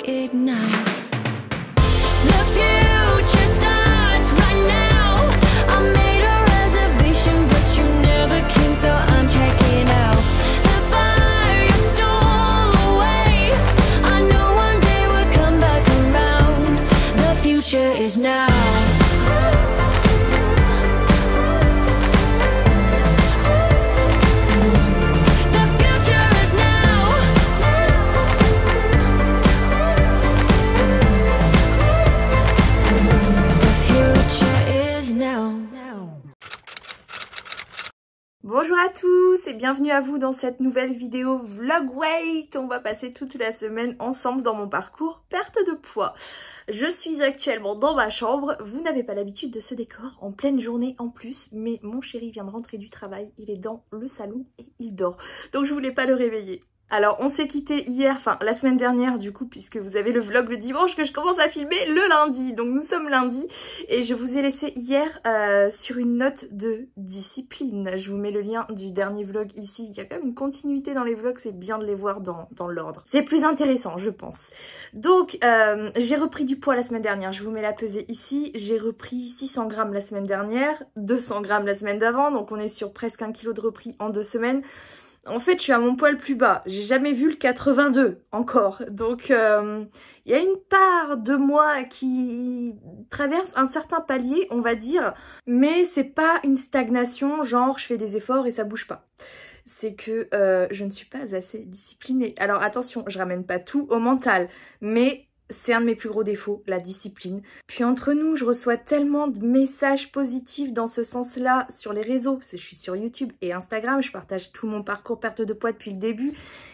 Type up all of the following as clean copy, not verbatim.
ignite. The future starts right now. I made a reservation, but you never came, so I'm checking out. The fire you stole away. I know one day we'll come back around. The future is now. Bonjour à tous et bienvenue à vous dans cette nouvelle vidéo vlog weight. On va passer toute la semaine ensemble dans mon parcours perte de poids. Je suis actuellement dans ma chambre. Vous n'avez pas l'habitude de ce décor en pleine journée en plus, mais mon chéri vient de rentrer du travail. Il est dans le salon et il dort. Donc je voulais pas le réveiller. Alors on s'est quitté hier, enfin la semaine dernière du coup, puisque vous avez le vlog le dimanche que je commence à filmer le lundi. Donc nous sommes lundi et je vous ai laissé hier sur une note de discipline. Je vous mets le lien du dernier vlog ici. Il y a quand même une continuité dans les vlogs, c'est bien de les voir dans l'ordre. C'est plus intéressant je pense. Donc j'ai repris du poids la semaine dernière, je vous mets la pesée ici. J'ai repris 600 grammes la semaine dernière, 200 grammes la semaine d'avant, donc on est sur presque 1 kg de repris en 2 semaines. En fait, je suis à mon poids le plus bas. J'ai jamais vu le 82 encore. Donc, il y a une part de moi qui traverse un certain palier, on va dire. Mais c'est pas une stagnation, genre je fais des efforts et ça bouge pas. C'est que je ne suis pas assez disciplinée. Alors attention, je ramène pas tout au mental. Mais c'est un de mes plus gros défauts, la discipline. Puis entre nous, je reçois tellement de messages positifs dans ce sens-là sur les réseaux. Parce que je suis sur YouTube et Instagram, je partage tout mon parcours perte de poids depuis le début.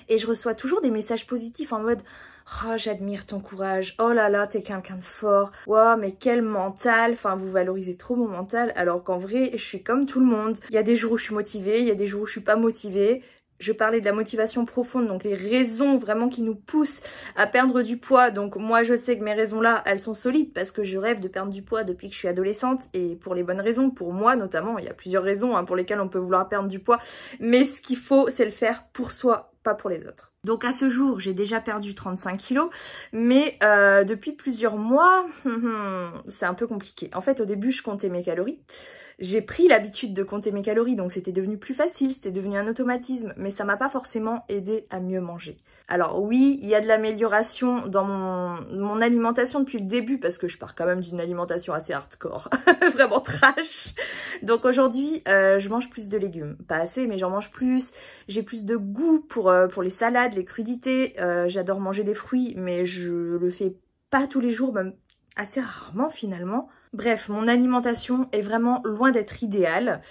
Et je reçois toujours des messages positifs en mode « Oh, j'admire ton courage. Oh là là, t'es quelqu'un de fort. Wow, mais quel mental. » Enfin, vous valorisez trop mon mental. Alors qu'en vrai, je suis comme tout le monde. Il y a des jours où je suis motivée, il y a des jours où je suis pas motivée. Je parlais de la motivation profonde, donc les raisons vraiment qui nous poussent à perdre du poids. Donc moi je sais que mes raisons là, elles sont solides parce que je rêve de perdre du poids depuis que je suis adolescente et pour les bonnes raisons, pour moi notamment. Il y a plusieurs raisons pour lesquelles on peut vouloir perdre du poids, mais ce qu'il faut c'est le faire pour soi, pas pour les autres. Donc à ce jour, j'ai déjà perdu 35 kilos, mais depuis plusieurs mois, c'est un peu compliqué. En fait au début je comptais mes calories. J'ai pris l'habitude de compter mes calories, donc c'était devenu plus facile, c'était devenu un automatisme, mais ça m'a pas forcément aidé à mieux manger. Alors oui, il y a de l'amélioration dans mon alimentation depuis le début, parce que je pars quand même d'une alimentation assez hardcore, vraiment trash. Donc aujourd'hui, je mange plus de légumes. Pas assez, mais j'en mange plus. J'ai plus de goût pour les salades, les crudités. J'adore manger des fruits, mais je le fais pas tous les jours, même assez rarement finalement. Bref, mon alimentation est vraiment loin d'être idéale.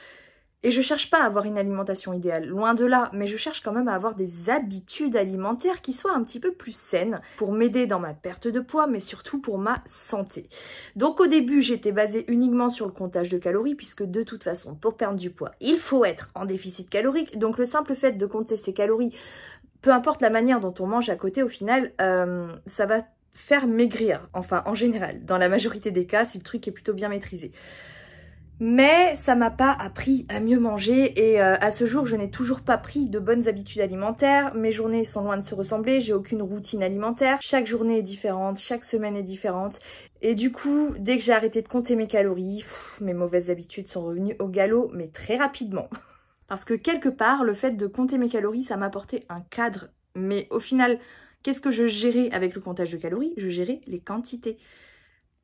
Et je cherche pas à avoir une alimentation idéale, loin de là, mais je cherche quand même à avoir des habitudes alimentaires qui soient un petit peu plus saines pour m'aider dans ma perte de poids, mais surtout pour ma santé. Donc au début, j'étais basée uniquement sur le comptage de calories, puisque de toute façon, pour perdre du poids, il faut être en déficit calorique. Donc le simple fait de compter ses calories, peu importe la manière dont on mange à côté, au final, ça va faire maigrir, enfin en général, dans la majorité des cas, si le truc est plutôt bien maîtrisé. Mais ça m'a pas appris à mieux manger et à ce jour, je n'ai toujours pas pris de bonnes habitudes alimentaires. Mes journées sont loin de se ressembler, j'ai aucune routine alimentaire. Chaque journée est différente, chaque semaine est différente. Et du coup, dès que j'ai arrêté de compter mes calories, mes mauvaises habitudes sont revenues au galop, mais très rapidement. Parce que quelque part, le fait de compter mes calories, ça m'apportait un cadre. Mais au final, qu'est-ce que je gérais avec le comptage de calories? Je gérais les quantités,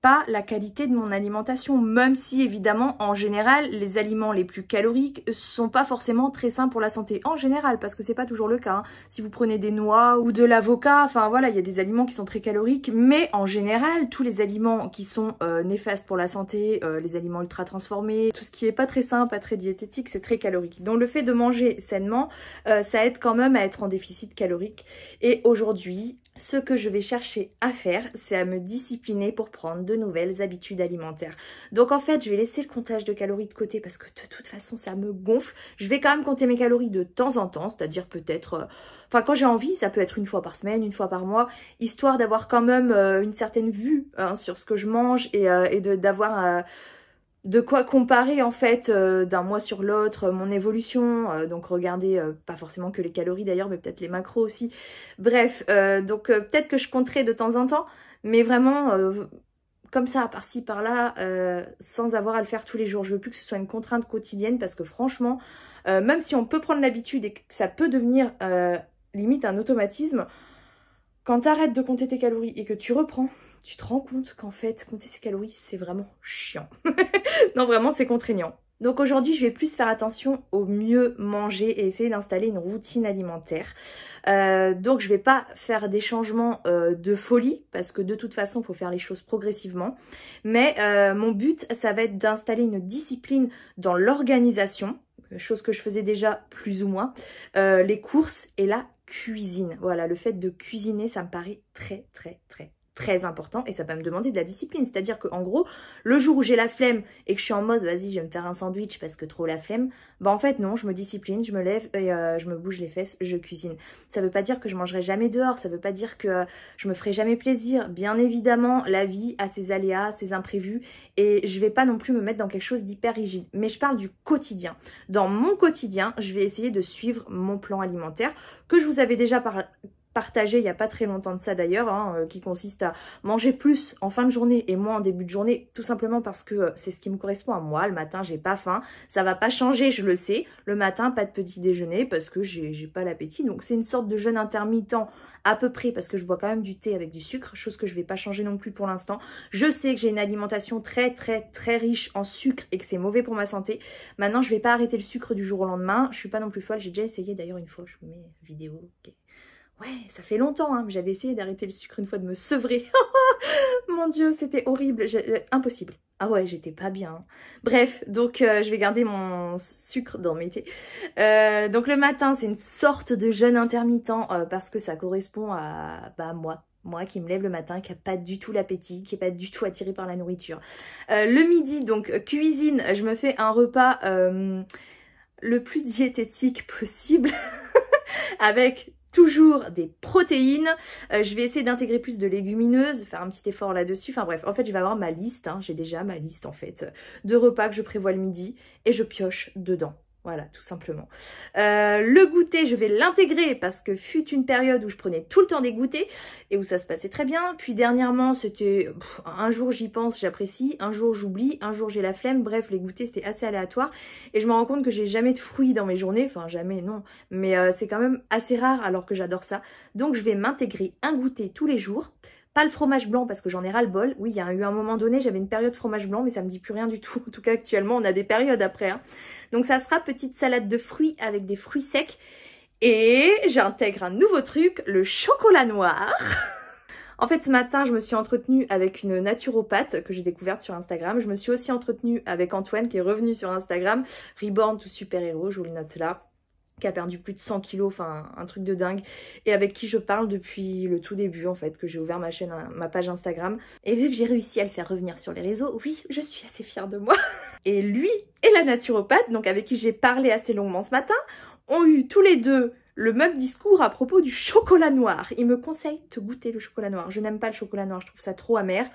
pas la qualité de mon alimentation, même si évidemment en général les aliments les plus caloriques sont pas forcément très sains pour la santé en général, parce que c'est pas toujours le cas. Si vous prenez des noix ou de l'avocat, enfin voilà, il y a des aliments qui sont très caloriques, mais en général tous les aliments qui sont néfastes pour la santé, les aliments ultra transformés, tout ce qui est pas très sain, pas très diététique, c'est très calorique. Donc le fait de manger sainement, ça aide quand même à être en déficit calorique. Et aujourd'hui, ce que je vais chercher à faire, c'est à me discipliner pour prendre de nouvelles habitudes alimentaires. Donc en fait, je vais laisser le comptage de calories de côté parce que de toute façon, ça me gonfle. Je vais quand même compter mes calories de temps en temps, c'est-à-dire peut-être... Enfin, quand j'ai envie, ça peut être une fois par semaine, une fois par mois, histoire d'avoir quand même une certaine vue sur ce que je mange et d'avoir... de quoi comparer en fait d'un mois sur l'autre mon évolution, donc regardez pas forcément que les calories d'ailleurs mais peut-être les macros aussi, bref donc peut-être que je compterai de temps en temps mais vraiment comme ça par-ci par-là sans avoir à le faire tous les jours. Je veux plus que ce soit une contrainte quotidienne parce que franchement même si on peut prendre l'habitude et que ça peut devenir limite un automatisme, quand tu arrêtes de compter tes calories et que tu reprends, tu te rends compte qu'en fait, compter ses calories, c'est vraiment chiant. Non, vraiment, c'est contraignant. Donc aujourd'hui, je vais plus faire attention au mieux manger et essayer d'installer une routine alimentaire. Donc je vais pas faire des changements de folie parce que de toute façon, il faut faire les choses progressivement. Mais mon but, ça va être d'installer une discipline dans l'organisation, chose que je faisais déjà plus ou moins, les courses et la cuisine. Voilà, le fait de cuisiner, ça me paraît très important et ça va me demander de la discipline. C'est-à-dire qu'en gros, le jour où j'ai la flemme et que je suis en mode vas-y, je vais me faire un sandwich parce que trop la flemme, bah en fait non, je me discipline, je me lève et je me bouge les fesses, je cuisine. Ça veut pas dire que je mangerai jamais dehors, ça veut pas dire que je me ferai jamais plaisir. Bien évidemment, la vie a ses aléas, ses imprévus et je vais pas non plus me mettre dans quelque chose d'hyper rigide. Mais je parle du quotidien. Dans mon quotidien, je vais essayer de suivre mon plan alimentaire que je vous avais déjà partagé il n'y a pas très longtemps de ça d'ailleurs, hein, qui consiste à manger plus en fin de journée et moins en début de journée, tout simplement parce que c'est ce qui me correspond à moi. Le matin, j'ai pas faim, ça va pas changer, je le sais. Le matin, pas de petit déjeuner parce que j'ai pas l'appétit. Donc c'est une sorte de jeûne intermittent à peu près parce que je bois quand même du thé avec du sucre, chose que je vais pas changer non plus pour l'instant. Je sais que j'ai une alimentation très riche en sucre et que c'est mauvais pour ma santé. Maintenant, je vais pas arrêter le sucre du jour au lendemain. Je suis pas non plus folle, j'ai déjà essayé d'ailleurs une fois, je vous mets une vidéo, ok. Ouais, ça fait longtemps, hein, mais j'avais essayé d'arrêter le sucre une fois, de me sevrer. Mon Dieu, c'était horrible, impossible. Ah ouais, j'étais pas bien. Hein. Bref, donc je vais garder mon sucre dans mes thés. Donc le matin, c'est une sorte de jeûne intermittent parce que ça correspond à moi qui me lève le matin, qui n'a pas du tout l'appétit, qui n'est pas du tout attirée par la nourriture. Le midi, donc cuisine, je me fais un repas le plus diététique possible avec toujours des protéines. Je vais essayer d'intégrer plus de légumineuses, faire un petit effort là-dessus. Enfin bref, en fait, je vais avoir ma liste. Hein, j'ai déjà ma liste en fait de repas que je prévois le midi et je pioche dedans. Voilà, tout simplement. Le goûter, je vais l'intégrer parce que fut une période où je prenais tout le temps des goûters et où ça se passait très bien. Puis dernièrement, c'était un jour j'y pense, j'apprécie, un jour j'oublie, un jour j'ai la flemme. Bref, les goûters, c'était assez aléatoire. Et je me rends compte que j'ai jamais de fruits dans mes journées. Enfin, jamais, non. Mais c'est quand même assez rare alors que j'adore ça. Donc, je vais m'intégrer un goûter tous les jours. Pas le fromage blanc parce que j'en ai ras le bol. Oui, il y a eu un moment donné, j'avais une période fromage blanc, mais ça me dit plus rien du tout. En tout cas, actuellement, on a des périodes après. Hein. Donc ça sera petite salade de fruits avec des fruits secs. Et j'intègre un nouveau truc, le chocolat noir. En fait, ce matin, je me suis entretenue avec une naturopathe que j'ai découverte sur Instagram. Je me suis aussi entretenue avec Antoine qui est revenu sur Instagram. Reborn to super héros, je vous le note là. Qui a perdu plus de 100 kilos, enfin un truc de dingue, et avec qui je parle depuis le tout début en fait, que j'ai ouvert ma page Instagram. Et vu que j'ai réussi à le faire revenir sur les réseaux, oui, je suis assez fière de moi. Et lui et la naturopathe, donc avec qui j'ai parlé assez longuement ce matin, ont eu tous les deux le même discours à propos du chocolat noir. Ils me conseillent de goûter le chocolat noir. Je n'aime pas le chocolat noir, je trouve ça trop amer.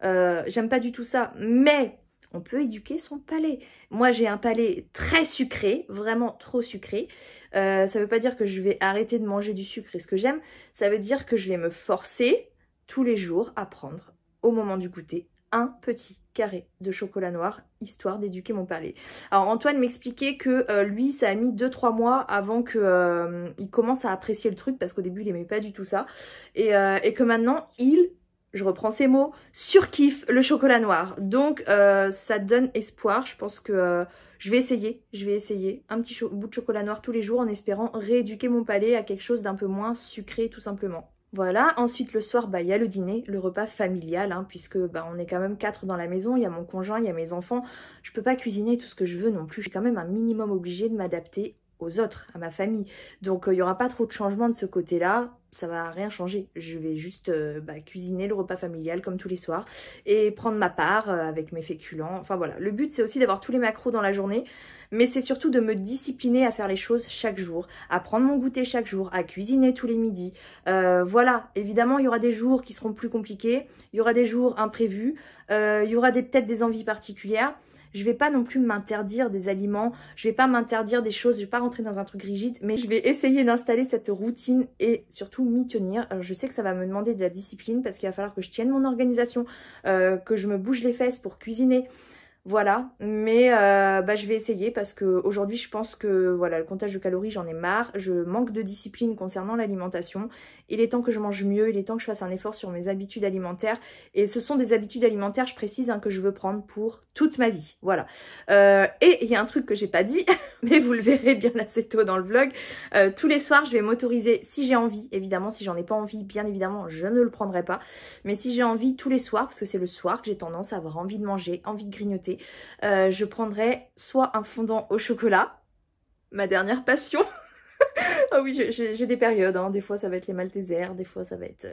J'aime pas du tout ça, mais on peut éduquer son palais. Moi, j'ai un palais très sucré, vraiment trop sucré. Ça veut pas dire que je vais arrêter de manger du sucre et ce que j'aime. Ça veut dire que je vais me forcer tous les jours à prendre, au moment du goûter, un petit carré de chocolat noir, histoire d'éduquer mon palais. Alors, Antoine m'expliquait que lui, ça a mis 2-3 mois avant qu'il commence à apprécier le truc, parce qu'au début, il aimait pas du tout ça. Et que maintenant, je reprends ces mots, surkiffe le chocolat noir. Donc, ça donne espoir. Je pense que je vais essayer un petit bout de chocolat noir tous les jours en espérant rééduquer mon palais à quelque chose d'un peu moins sucré tout simplement. Voilà, ensuite le soir, il y a le dîner, le repas familial, hein, puisque on est quand même 4 dans la maison, il y a mon conjoint, il y a mes enfants. Je peux pas cuisiner tout ce que je veux non plus, je suis quand même un minimum obligée de m'adapter aux autres, à ma famille. Donc il n'y aura pas trop de changements de ce côté-là, ça va rien changer. Je vais juste cuisiner le repas familial comme tous les soirs et prendre ma part avec mes féculents. Enfin voilà, le but c'est aussi d'avoir tous les macros dans la journée, mais c'est surtout de me discipliner à faire les choses chaque jour, à prendre mon goûter chaque jour, à cuisiner tous les midis. Voilà, évidemment il y aura des jours qui seront plus compliqués, il y aura des jours imprévus, il y aura peut-être des envies particulières. Je vais pas non plus m'interdire des aliments, je vais pas m'interdire des choses, je vais pas rentrer dans un truc rigide, mais je vais essayer d'installer cette routine et surtout m'y tenir. Alors, je sais que ça va me demander de la discipline parce qu'il va falloir que je tienne mon organisation, que je me bouge les fesses pour cuisiner. Voilà, mais je vais essayer parce que aujourd'hui je pense que voilà, le comptage de calories, j'en ai marre, je manque de discipline concernant l'alimentation. Il est temps que je mange mieux, il est temps que je fasse un effort sur mes habitudes alimentaires. Et ce sont des habitudes alimentaires, je précise, hein, que je veux prendre pour toute ma vie. Voilà. Et il y a un truc que j'ai pas dit, mais vous le verrez bien assez tôt dans le vlog. Tous les soirs, je vais m'autoriser, si j'ai envie, évidemment, si j'en ai pas envie, bien évidemment, je ne le prendrai pas. Mais si j'ai envie, tous les soirs, parce que c'est le soir que j'ai tendance à avoir envie de manger, envie de grignoter, je prendrai soit un fondant au chocolat, ma dernière passion. Ah oui, j'ai des périodes, hein. Des fois ça va être les maltesers, des fois ça va être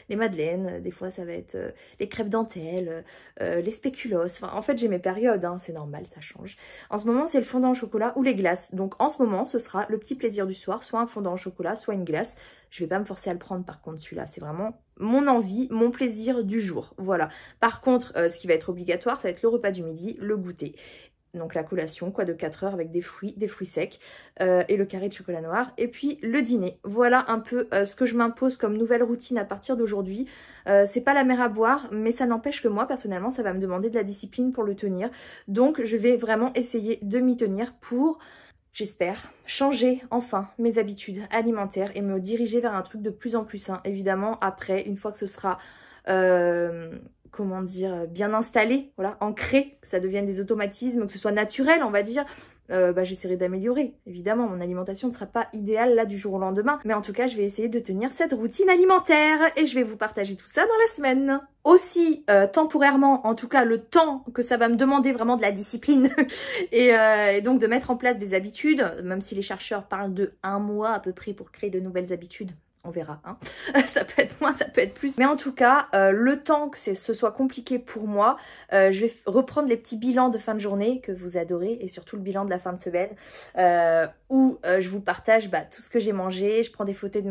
les madeleines, des fois ça va être les crêpes dentelles, les spéculoos. Enfin, en fait j'ai mes périodes, hein. C'est normal, ça change. En ce moment c'est le fondant au chocolat ou les glaces. Donc en ce moment ce sera le petit plaisir du soir, soit un fondant au chocolat, soit une glace. Je vais pas me forcer à le prendre par contre celui-là, c'est vraiment mon envie, mon plaisir du jour. Voilà. Par contre, ce qui va être obligatoire, ça va être le repas du midi, le goûter. Donc la collation, quoi, de 4 heures avec des fruits secs et le carré de chocolat noir. Et puis le dîner. Voilà un peu ce que je m'impose comme nouvelle routine à partir d'aujourd'hui. C'est pas la mer à boire, mais ça n'empêche que moi, personnellement, ça va me demander de la discipline pour le tenir. Donc je vais vraiment essayer de m'y tenir pour, j'espère, changer enfin mes habitudes alimentaires et me diriger vers un truc de plus en plus sain. Évidemment, après, une fois que ce sera... comment dire, bien installé, voilà, ancré, que ça devienne des automatismes, que ce soit naturel, on va dire, j'essaierai d'améliorer. Évidemment, mon alimentation ne sera pas idéale là du jour au lendemain, mais en tout cas, je vais essayer de tenir cette routine alimentaire et je vais vous partager tout ça dans la semaine. Aussi, temporairement, en tout cas, le temps que ça va me demander vraiment de la discipline et donc de mettre en place des habitudes, même si les chercheurs parlent de 1 mois à peu près pour créer de nouvelles habitudes. On verra, hein. Ça peut être moins, ça peut être plus. Mais en tout cas, le temps que ce soit compliqué pour moi, je vais reprendre les petits bilans de fin de journée que vous adorez et surtout le bilan de la fin de semaine où je vous partage tout ce que j'ai mangé. Je prends des photos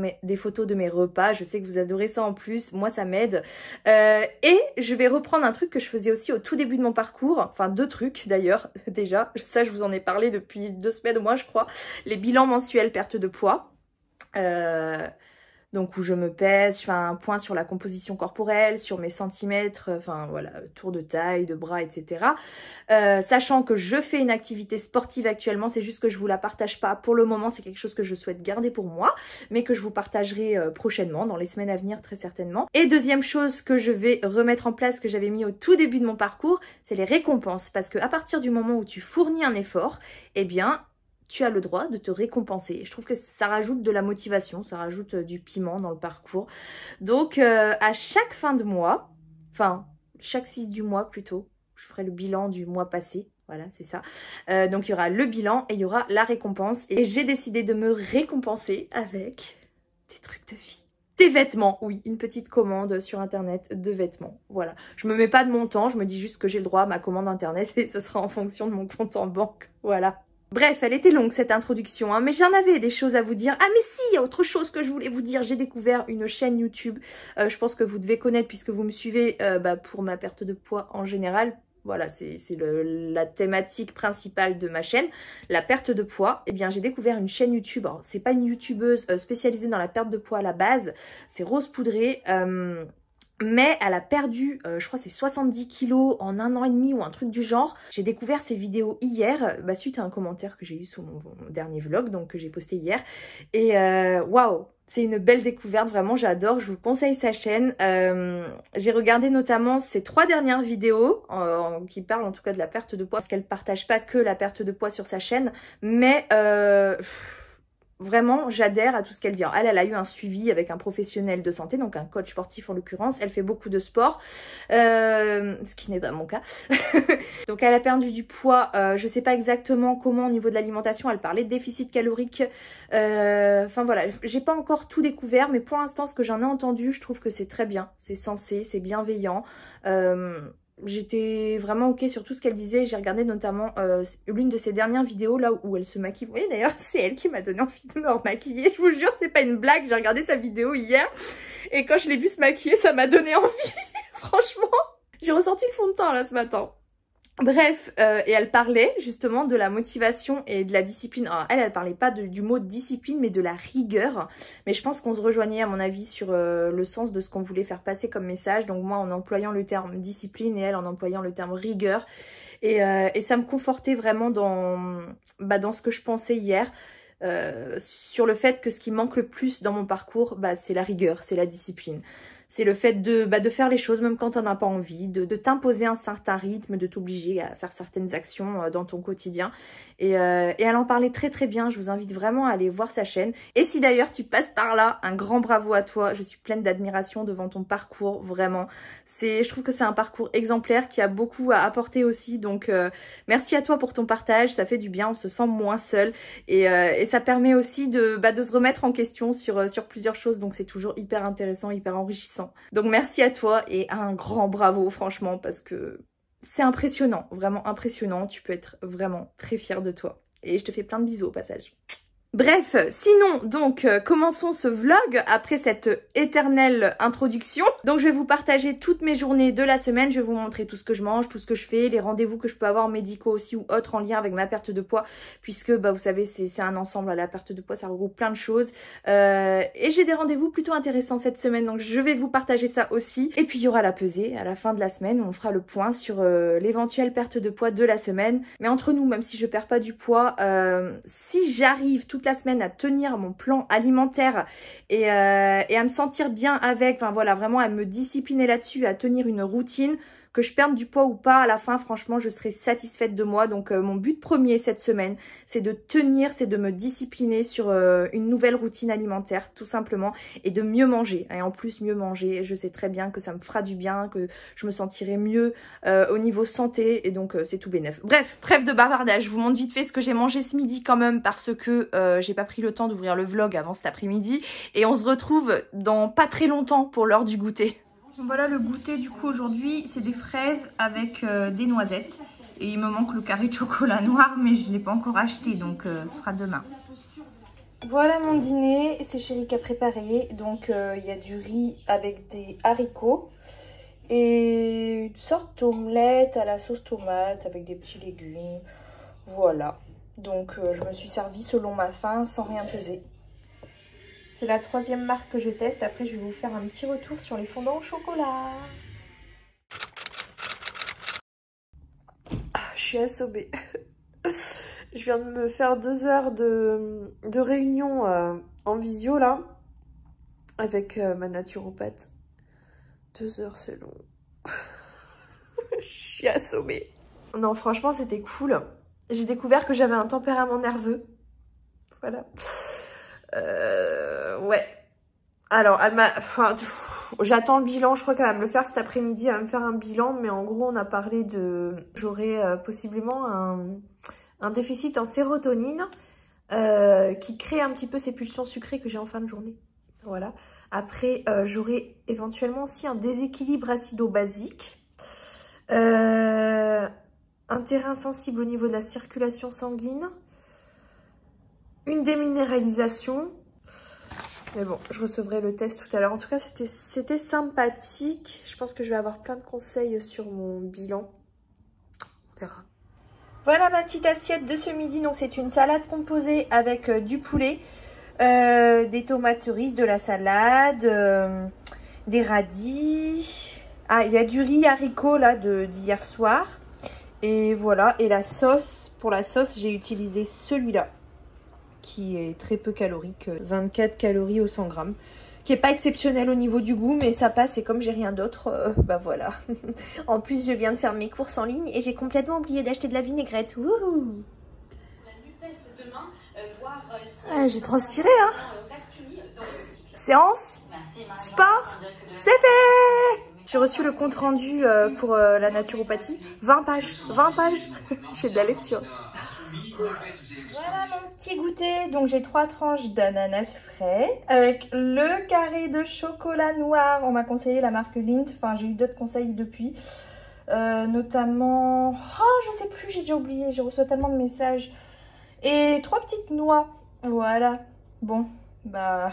de mes repas. Je sais que vous adorez ça en plus. Moi, ça m'aide. Et je vais reprendre un truc que je faisais aussi au tout début de mon parcours. Enfin, 2 trucs d'ailleurs déjà. Ça, je vous en ai parlé depuis 2 semaines au moins, je crois. Les bilans mensuels perte de poids. Donc où je me pèse, je fais un point sur la composition corporelle, sur mes centimètres, enfin voilà, tour de taille, de bras, etc. Sachant que je fais une activité sportive actuellement, c'est juste que je vous la partage pas pour le moment, c'est quelque chose que je souhaite garder pour moi, mais que je vous partagerai prochainement, dans les semaines à venir très certainement. Et deuxième chose que je vais remettre en place, que j'avais mis au tout début de mon parcours, c'est les récompenses. Parce qu'à partir du moment où tu fournis un effort, eh bien... tu as le droit de te récompenser. Je trouve que ça rajoute de la motivation, ça rajoute du piment dans le parcours. Donc à chaque fin de mois, enfin chaque 6 du mois plutôt, je ferai le bilan du mois passé. Voilà, c'est ça. Donc il y aura le bilan et il y aura la récompense. Et j'ai décidé de me récompenser avec des trucs de vie. Des vêtements, oui, une petite commande sur internet de vêtements, voilà. Je me mets pas de montant, je me dis juste que j'ai le droit à ma commande internet et ce sera en fonction de mon compte en banque, voilà. Bref, elle était longue cette introduction, hein, mais j'en avais des choses à vous dire. Ah mais si, il y a autre chose que je voulais vous dire. J'ai découvert une chaîne YouTube, je pense que vous devez connaître puisque vous me suivez pour ma perte de poids en général. Voilà, c'est la thématique principale de ma chaîne, la perte de poids. Eh bien, j'ai découvert une chaîne YouTube. Alors, c'est pas une youtubeuse spécialisée dans la perte de poids à la base, c'est Rose Poudré. Mais elle a perdu, je crois c'est 70 kilos en 1 an et demi ou un truc du genre. J'ai découvert ses vidéos hier, suite à un commentaire que j'ai eu sur mon dernier vlog, donc que j'ai posté hier. Et waouh, c'est une belle découverte, vraiment j'adore, je vous conseille sa chaîne. J'ai regardé notamment ses 3 dernières vidéos qui parlent en tout cas de la perte de poids, parce qu'elle partage pas que la perte de poids sur sa chaîne, mais... vraiment, j'adhère à tout ce qu'elle dit. Alors, elle a eu un suivi avec un professionnel de santé, donc un coach sportif en l'occurrence. Elle fait beaucoup de sport, ce qui n'est pas mon cas. Donc, elle a perdu du poids. Je sais pas exactement comment au niveau de l'alimentation. Elle parlait de déficit calorique. Enfin voilà, j'ai pas encore tout découvert, mais pour l'instant, ce que j'en ai entendu, je trouve que c'est très bien. C'est sensé, c'est bienveillant. J'étais vraiment ok sur tout ce qu'elle disait. J'ai regardé notamment l'une de ses dernières vidéos là où elle se maquille. Vous voyez d'ailleurs, c'est elle qui m'a donné envie de me remaquiller. Je vous jure, c'est pas une blague. J'ai regardé sa vidéo hier et quand je l'ai vue se maquiller, ça m'a donné envie. Franchement, j'ai ressorti le fond de teint là ce matin. Bref, et elle parlait justement de la motivation et de la discipline. Alors, elle parlait pas du mot discipline, mais de la rigueur. Mais je pense qu'on se rejoignait à mon avis sur le sens de ce qu'on voulait faire passer comme message. Donc moi en employant le terme discipline et elle en employant le terme rigueur. Et ça me confortait vraiment dans ce que je pensais hier. Sur le fait que ce qui manque le plus dans mon parcours, c'est la rigueur, c'est la discipline. C'est le fait de faire les choses même quand on n'a pas envie, de t'imposer un certain rythme, de t'obliger à faire certaines actions dans ton quotidien. Et elle en parlait très très bien, je vous invite vraiment à aller voir sa chaîne. Et si d'ailleurs tu passes par là, un grand bravo à toi, je suis pleine d'admiration devant ton parcours, vraiment. Je trouve que c'est un parcours exemplaire qui a beaucoup à apporter aussi, donc merci à toi pour ton partage, ça fait du bien, on se sent moins seul. Et ça permet aussi de se remettre en question sur plusieurs choses, donc c'est toujours hyper intéressant, hyper enrichissant. Donc merci à toi et un grand bravo franchement parce que c'est impressionnant, vraiment impressionnant, tu peux être vraiment très fière de toi. Et je te fais plein de bisous au passage. Bref, sinon, donc, commençons ce vlog après cette éternelle introduction. Donc, je vais vous partager toutes mes journées de la semaine. Je vais vous montrer tout ce que je mange, tout ce que je fais, les rendez-vous que je peux avoir médicaux aussi ou autres en lien avec ma perte de poids. Puisque, vous savez, c'est un ensemble, la perte de poids, ça regroupe plein de choses. Et j'ai des rendez-vous plutôt intéressants cette semaine, donc je vais vous partager ça aussi. Et puis, il y aura la pesée à la fin de la semaine où on fera le point sur l'éventuelle perte de poids de la semaine. Mais entre nous, même si je perds pas du poids, si j'arrive toute la semaine à tenir mon plan alimentaire et à me sentir bien avec, enfin voilà, vraiment à me discipliner là-dessus, à tenir une routine, que je perde du poids ou pas, à la fin, franchement, je serai satisfaite de moi. Donc, mon but premier cette semaine, c'est de tenir, c'est de me discipliner sur une nouvelle routine alimentaire, tout simplement, et de mieux manger. Et en plus, mieux manger, je sais très bien que ça me fera du bien, que je me sentirai mieux au niveau santé, et donc c'est tout bénef. Bref, trêve de bavardage, je vous montre vite fait ce que j'ai mangé ce midi quand même, parce que j'ai pas pris le temps d'ouvrir le vlog avant cet après-midi, et on se retrouve dans pas très longtemps pour l'heure du goûter. Voilà le goûter du coup aujourd'hui, c'est des fraises avec des noisettes. Et il me manque le carré de chocolat noir, mais je ne l'ai pas encore acheté, donc ce sera demain. Voilà mon dîner, c'est Chérie qui a préparé. Donc il y a du riz avec des haricots et une sorte d'omelette à la sauce tomate avec des petits légumes. Voilà, donc je me suis servie selon ma faim sans rien peser. C'est la 3e marque que je teste. Après, je vais vous faire un petit retour sur les fondants au chocolat. Je suis assommée. Je viens de me faire 2 heures de réunion en visio, là, avec ma naturopathe. 2 heures, c'est long. Je suis assommée. Non, franchement, c'était cool. J'ai découvert que j'avais un tempérament nerveux. Voilà. Ouais. Alors, elle m'a... Enfin, j'attends le bilan. Je crois qu'elle va me le faire cet après-midi. Elle va me faire un bilan. Mais en gros, on a parlé de... J'aurais possiblement un déficit en sérotonine qui crée un petit peu ces pulsions sucrées que j'ai en fin de journée. Voilà. Après, j'aurais éventuellement aussi un déséquilibre acido-basique. Un terrain sensible au niveau de la circulation sanguine. Une déminéralisation. Mais bon, je recevrai le test tout à l'heure. En tout cas, c'était sympathique. Je pense que je vais avoir plein de conseils sur mon bilan. On verra. Voilà ma petite assiette de ce midi. Donc, c'est une salade composée avec du poulet, des tomates cerises, de la salade, des radis. Ah, il y a du riz haricot là d'hier soir. Et voilà. Et la sauce, pour la sauce, j'ai utilisé celui-là, qui est très peu calorique, 24 calories au 100 grammes, qui est pas exceptionnel au niveau du goût, mais ça passe. Et comme j'ai rien d'autre, bah voilà. En plus, je viens de faire mes courses en ligne et j'ai complètement oublié d'acheter de la vinaigrette. Wouhou! Ah, j'ai transpiré, hein. Séance, sport, c'est fait. J'ai reçu le compte rendu pour la naturopathie. 20 pages, 20 pages. J'ai de la lecture. Voilà mon petit goûter. Donc j'ai 3 tranches d'ananas frais avec le carré de chocolat noir. On m'a conseillé la marque Lindt. Enfin, j'ai eu d'autres conseils depuis. Notamment... Oh, je sais plus, j'ai déjà oublié. J'ai reçu tellement de messages. Et 3 petites noix. Voilà. Bon, bah...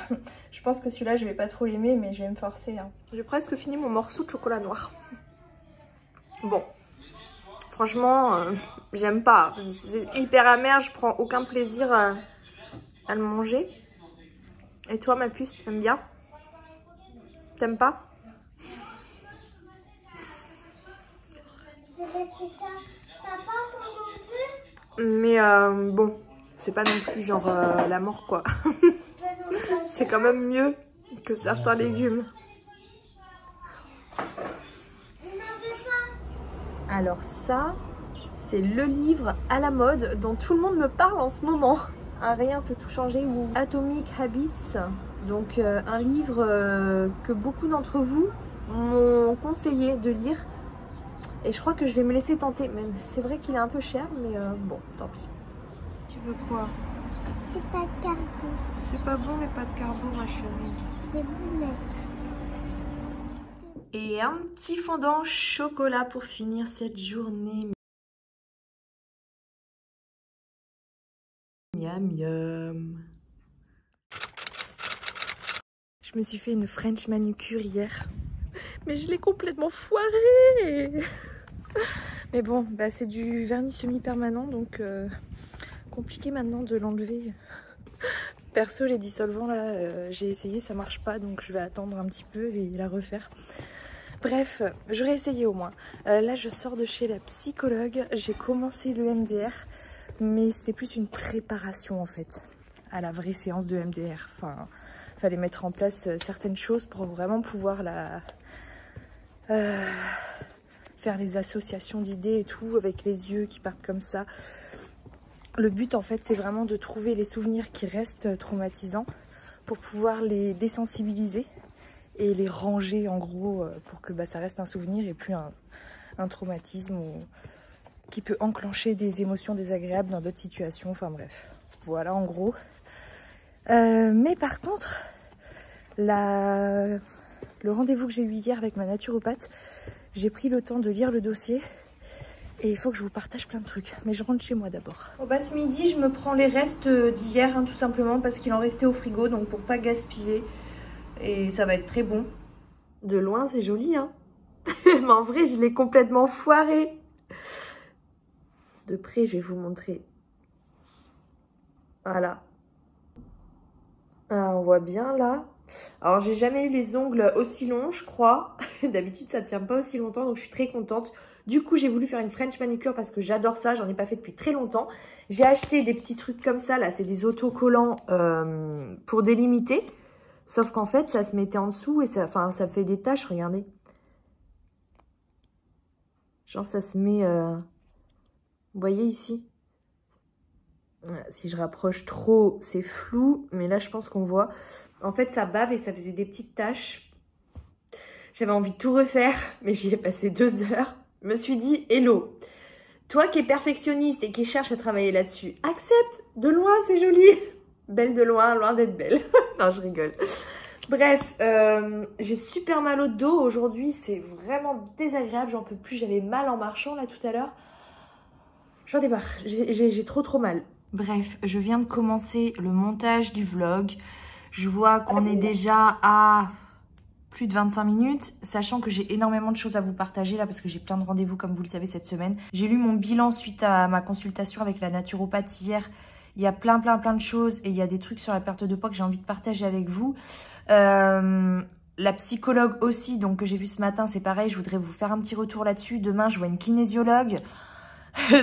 Je pense que celui-là, je vais pas trop l'aimer, mais je vais me forcer. Hein. J'ai presque fini mon morceau de chocolat noir. Bon. Franchement, j'aime pas. C'est hyper amer, je prends aucun plaisir à le manger. Et toi, ma puce, t'aimes bien? T'aimes pas? Mais bon, c'est pas non plus genre la mort quoi. C'est quand même mieux que certains légumes. Alors ça, c'est le livre à la mode dont tout le monde me parle en ce moment. Un rien peut tout changer ou Atomic Habits. Donc un livre que beaucoup d'entre vous m'ont conseillé de lire. Et je crois que je vais me laisser tenter. Mais c'est vrai qu'il est un peu cher, mais bon, tant pis. Tu veux quoi? Des pâtes carbo. C'est pas bon les pâtes carbo, ma chérie. Des boulettes. Et un petit fondant chocolat pour finir cette journée. Miam miam. Je me suis fait une French manucure hier. Mais je l'ai complètement foiré. Mais bon, bah c'est du vernis semi-permanent, donc compliqué maintenant de l'enlever. Perso, les dissolvants là, j'ai essayé, ça marche pas, donc je vais attendre un petit peu et la refaire. Bref, j'aurais essayé au moins. Là, je sors de chez la psychologue. J'ai commencé le MDR, mais c'était plus une préparation en fait à la vraie séance de MDR. Enfin, fallait mettre en place certaines choses pour vraiment pouvoir faire les associations d'idées et tout avec les yeux qui partent comme ça. Le but en fait, c'est vraiment de trouver les souvenirs qui restent traumatisants pour pouvoir les désensibiliser et les ranger en gros pour que ça reste un souvenir et plus un traumatisme qui peut enclencher des émotions désagréables dans d'autres situations. Enfin bref, voilà en gros. Mais par contre, le rendez-vous que j'ai eu hier avec ma naturopathe, j'ai pris le temps de lire le dossier et il faut que je vous partage plein de trucs. Mais je rentre chez moi d'abord. Bon bah ce midi, je me prends les restes d'hier tout simplement parce qu'il en restait au frigo, donc pour pas gaspiller. Et ça va être très bon. De loin, c'est joli, hein. Mais en vrai, je l'ai complètement foiré. De près, je vais vous montrer. Voilà. Ah, on voit bien là. Alors, j'ai jamais eu les ongles aussi longs, je crois. D'habitude, ça tient pas aussi longtemps, donc je suis très contente. Du coup, j'ai voulu faire une French manicure parce que j'adore ça. J'en ai pas fait depuis très longtemps. J'ai acheté des petits trucs comme ça. Là, c'est des autocollants pour délimiter. Sauf qu'en fait, ça se mettait en dessous et ça fait des taches, regardez. Genre, ça se met... Vous voyez ici? Si je rapproche trop, c'est flou. Mais là, je pense qu'on voit. En fait, ça bave et ça faisait des petites taches. J'avais envie de tout refaire, mais j'y ai passé 2 heures. Je me suis dit, hello, toi qui es perfectionniste et qui cherche à travailler là-dessus, accepte, de loin, c'est joli. Belle de loin, loin d'être belle. Non, je rigole. Bref, j'ai super mal au dos aujourd'hui. C'est vraiment désagréable. J'en peux plus. J'avais mal en marchant là tout à l'heure. J'en démarre. J'ai trop mal. Bref, je viens de commencer le montage du vlog. Je vois qu'on est déjà à plus de 25 minutes, sachant que j'ai énormément de choses à vous partager là parce que j'ai plein de rendez-vous comme vous le savez cette semaine. J'ai lu mon bilan suite à ma consultation avec la naturopathe hier. Il y a plein de choses et il y a des trucs sur la perte de poids que j'ai envie de partager avec vous. La psychologue aussi, donc que j'ai vu ce matin, c'est pareil, je voudrais vous faire un petit retour là-dessus. Demain, je vois une kinésiologue.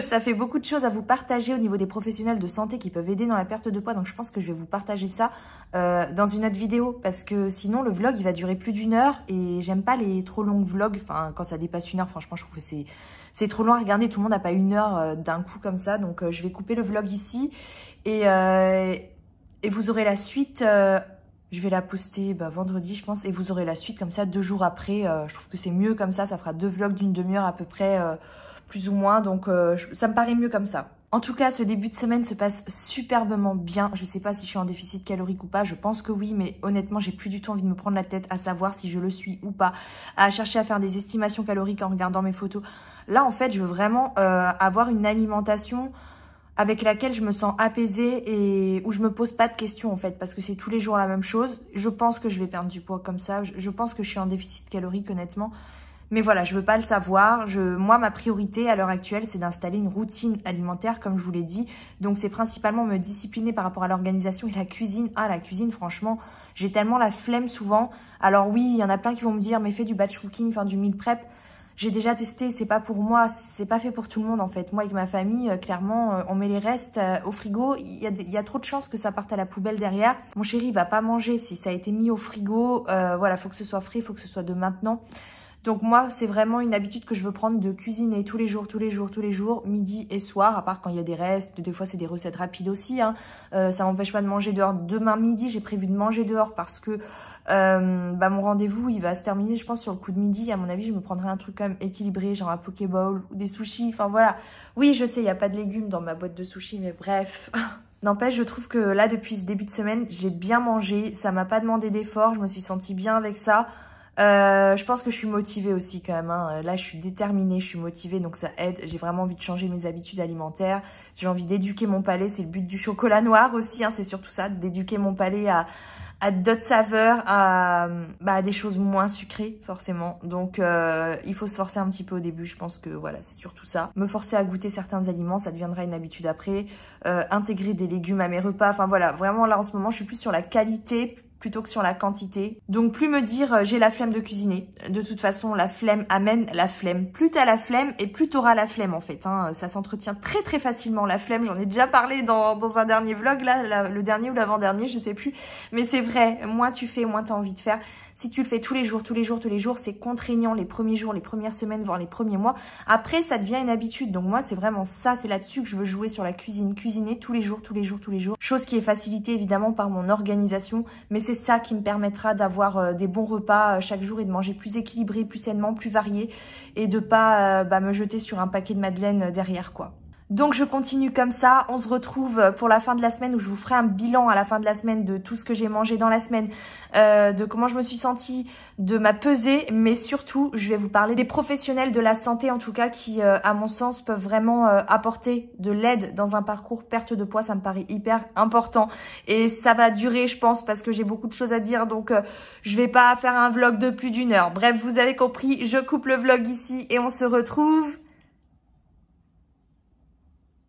Ça fait beaucoup de choses à vous partager au niveau des professionnels de santé qui peuvent aider dans la perte de poids. Donc je pense que je vais vous partager ça dans une autre vidéo. Parce que sinon le vlog il va durer plus d'1 heure. Et j'aime pas les trop longs vlogs. Enfin quand ça dépasse 1 heure, franchement je trouve que c'est trop long à regarder. Tout le monde n'a pas 1 heure d'un coup comme ça. Donc je vais couper le vlog ici. Et vous aurez la suite... je vais la poster vendredi je pense. Et vous aurez la suite comme ça 2 jours après. Je trouve que c'est mieux comme ça. Ça fera 2 vlogs d'une demi-heure à peu près... plus ou moins, donc ça me paraît mieux comme ça. En tout cas, ce début de semaine se passe superbement bien. Je sais pas si je suis en déficit calorique ou pas, je pense que oui, mais honnêtement, j'ai plus du tout envie de me prendre la tête à savoir si je le suis ou pas, à chercher à faire des estimations caloriques en regardant mes photos. Là, en fait, je veux vraiment avoir une alimentation avec laquelle je me sens apaisée et où je me pose pas de questions en fait, parce que c'est tous les jours la même chose. Je pense que je vais perdre du poids comme ça, je pense que je suis en déficit calorique honnêtement. Mais voilà, je veux pas le savoir. Moi, ma priorité à l'heure actuelle, c'est d'installer une routine alimentaire, comme je vous l'ai dit. Donc, c'est principalement me discipliner par rapport à l'organisation et la cuisine. Ah, la cuisine, franchement, j'ai tellement la flemme souvent. Alors oui, il y en a plein qui vont me dire, mais fais du batch cooking, enfin du meal prep. J'ai déjà testé, c'est pas pour moi, c'est pas fait pour tout le monde en fait. Moi avec ma famille, clairement, on met les restes au frigo. Il y a trop de chances que ça parte à la poubelle derrière. Mon chéri, il va pas manger si ça a été mis au frigo. Voilà, faut que ce soit frais, faut que ce soit de maintenant. Donc moi, c'est vraiment une habitude que je veux prendre de cuisiner tous les jours, midi et soir, à part quand il y a des restes. Des fois, c'est des recettes rapides aussi. Hein. Ça m'empêche pas de manger dehors. Demain midi, j'ai prévu de manger dehors parce que mon rendez-vous, il va se terminer, je pense, sur le coup de midi. À mon avis, je me prendrai un truc quand même équilibré, genre un Pokéball ou des sushis. Enfin voilà. Oui, je sais, il n'y a pas de légumes dans ma boîte de sushis, mais bref. N'empêche, je trouve que là, depuis ce début de semaine, j'ai bien mangé. Ça m'a pas demandé d'effort. Je me suis sentie bien avec ça. Je pense que je suis motivée aussi quand même. Hein. Là, je suis déterminée, je suis motivée, donc ça aide. J'ai vraiment envie de changer mes habitudes alimentaires. J'ai envie d'éduquer mon palais. C'est le but du chocolat noir aussi. Hein. C'est surtout ça, d'éduquer mon palais à d'autres saveurs, à des choses moins sucrées forcément. Donc il faut se forcer un petit peu au début, je pense que voilà, c'est surtout ça. Me forcer à goûter certains aliments, ça deviendra une habitude après. Intégrer des légumes à mes repas, enfin voilà, vraiment là en ce moment je suis plus sur la qualité plutôt que sur la quantité. Donc plus me dire j'ai la flemme de cuisiner. De toute façon, la flemme amène la flemme. Plus t'as la flemme et plus t'auras la flemme en fait. Hein. Ça s'entretient très très facilement la flemme. J'en ai déjà parlé dans un dernier vlog, là, le dernier ou l'avant-dernier, je sais plus. Mais c'est vrai, moins tu fais, moins t'as envie de faire. Si tu le fais tous les jours, c'est contraignant les premiers jours, les premières semaines, voire les premiers mois. Après, ça devient une habitude. Donc moi, c'est vraiment ça, c'est là-dessus que je veux jouer sur la cuisine. Cuisiner tous les jours. Chose qui est facilitée évidemment par mon organisation. Mais c'est ça qui me permettra d'avoir des bons repas chaque jour et de manger plus équilibré, plus sainement, plus varié. Et de pas me jeter sur un paquet de madeleine derrière quoi. Donc je continue comme ça, on se retrouve pour la fin de la semaine où je vous ferai un bilan à la fin de la semaine de tout ce que j'ai mangé dans la semaine, de comment je me suis sentie, de ma pesée, mais surtout je vais vous parler des professionnels de la santé en tout cas qui à mon sens peuvent vraiment apporter de l'aide dans un parcours perte de poids, ça me paraît hyper important et ça va durer je pense parce que j'ai beaucoup de choses à dire donc je vais pas faire un vlog de plus d'1 heure. Bref, vous avez compris, je coupe le vlog ici et on se retrouve...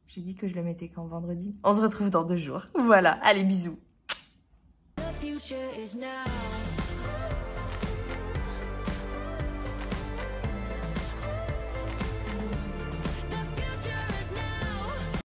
J'ai dit que je le mettais quand vendredi. On se retrouve dans 2 jours. Voilà, allez bisous. The future is now.